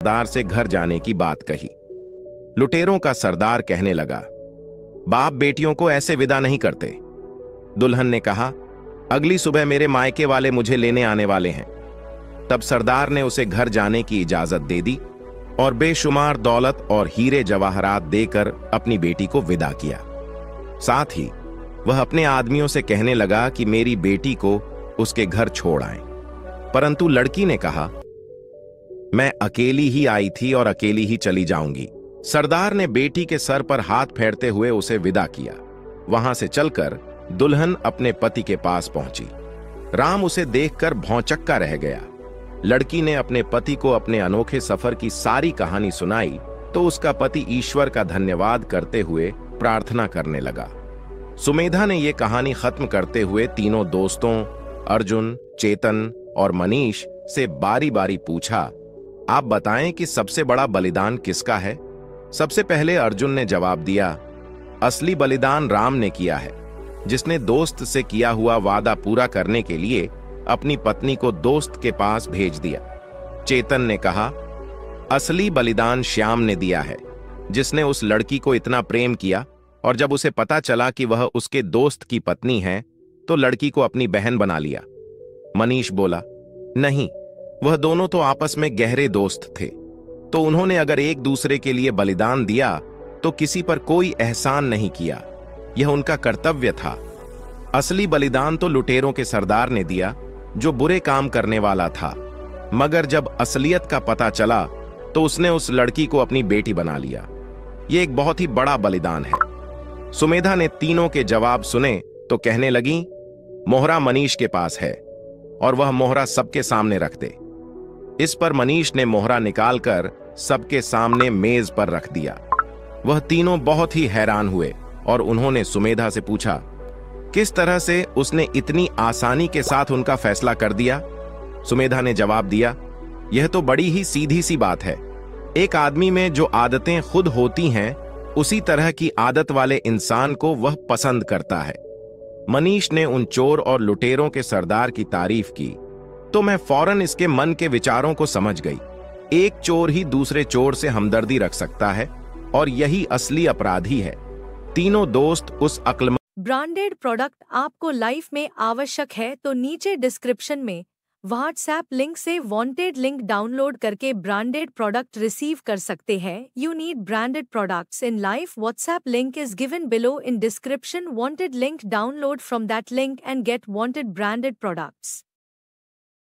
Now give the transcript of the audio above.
सरदार से घर जाने की बात कही। लुटेरों का सरदार कहने लगा, बाप बेटियों को ऐसे विदा नहीं करते। दुल्हन ने कहा, अगली सुबह मेरे मायके वाले मुझे लेने आने वाले हैं। तब सरदार ने उसे घर जाने की इजाजत दे दी और बेशुमार दौलत और हीरे जवाहरात देकर अपनी बेटी को विदा किया। साथ ही वह अपने आदमियों से कहने लगा कि मेरी बेटी को उसके घर छोड़ आएं। परंतु लड़की ने कहा, मैं अकेली ही आई थी और अकेली ही चली जाऊंगी। सरदार ने बेटी के सर पर हाथ फेरते हुए उसे विदा किया। वहां से चलकर दुल्हन अपने पति के पास पहुंची। राम उसे देखकर भौंचक्का रह गया। लड़की ने अपने पति को अपने अनोखे सफर की सारी कहानी सुनाई तो उसका पति ईश्वर का धन्यवाद करते हुए प्रार्थना करने लगा। सुमेधा ने यह कहानी खत्म करते हुए तीनों दोस्तों अर्जुन, चेतन और मनीष से बारी बारी पूछा, आप बताएं कि सबसे बड़ा बलिदान किसका है? सबसे पहले अर्जुन ने जवाब दिया, असली बलिदान राम ने किया है, जिसने दोस्त से किया हुआ वादा पूरा करने के लिए अपनी पत्नी को दोस्त के पास भेज दिया। चेतन ने कहा, असली बलिदान श्याम ने दिया है, जिसने उस लड़की को इतना प्रेम किया और जब उसे पता चला कि वह उसके दोस्त की पत्नी है तो लड़की को अपनी बहन बना लिया। मनीष बोला, नहीं, वह दोनों तो आपस में गहरे दोस्त थे, तो उन्होंने अगर एक दूसरे के लिए बलिदान दिया तो किसी पर कोई एहसान नहीं किया, यह उनका कर्तव्य था। असली बलिदान तो लुटेरों के सरदार ने दिया, जो बुरे काम करने वाला था, मगर जब असलियत का पता चला तो उसने उस लड़की को अपनी बेटी बना लिया। यह एक बहुत ही बड़ा बलिदान है। सुमेधा ने तीनों के जवाब सुने तो कहने लगी, मोहरा मनीष के पास है और वह मोहरा सबके सामने रख दे। इस पर मनीष ने मोहरा निकालकर सबके सामने मेज पर रख दिया। वह तीनों बहुत ही हैरान हुए और उन्होंने सुमेधा से पूछा, किस तरह से उसने इतनी आसानी के साथ उनका फैसला कर दिया? सुमेधा ने जवाब दिया, यह तो बड़ी ही सीधी सी बात है। एक आदमी में जो आदतें खुद होती हैं, उसी तरह की आदत वाले इंसान को वह पसंद करता है। मनीष ने उन चोर और लुटेरों के सरदार की तारीफ की तो मैं फौरन इसके मन के विचारों को समझ गई। एक चोर ही दूसरे चोर से हमदर्दी रख सकता है और यही असली अपराधी है। तीनों दोस्त उस अक्लमंद ब्रांडेड प्रोडक्ट आपको लाइफ में आवश्यक है तो नीचे डिस्क्रिप्शन में व्हाट्सएप लिंक से वांटेड लिंक डाउनलोड करके ब्रांडेड प्रोडक्ट रिसीव कर सकते हैं। You need branded products in life. WhatsApp link is given below in description. Wanted link, download from that link and get wanted branded products.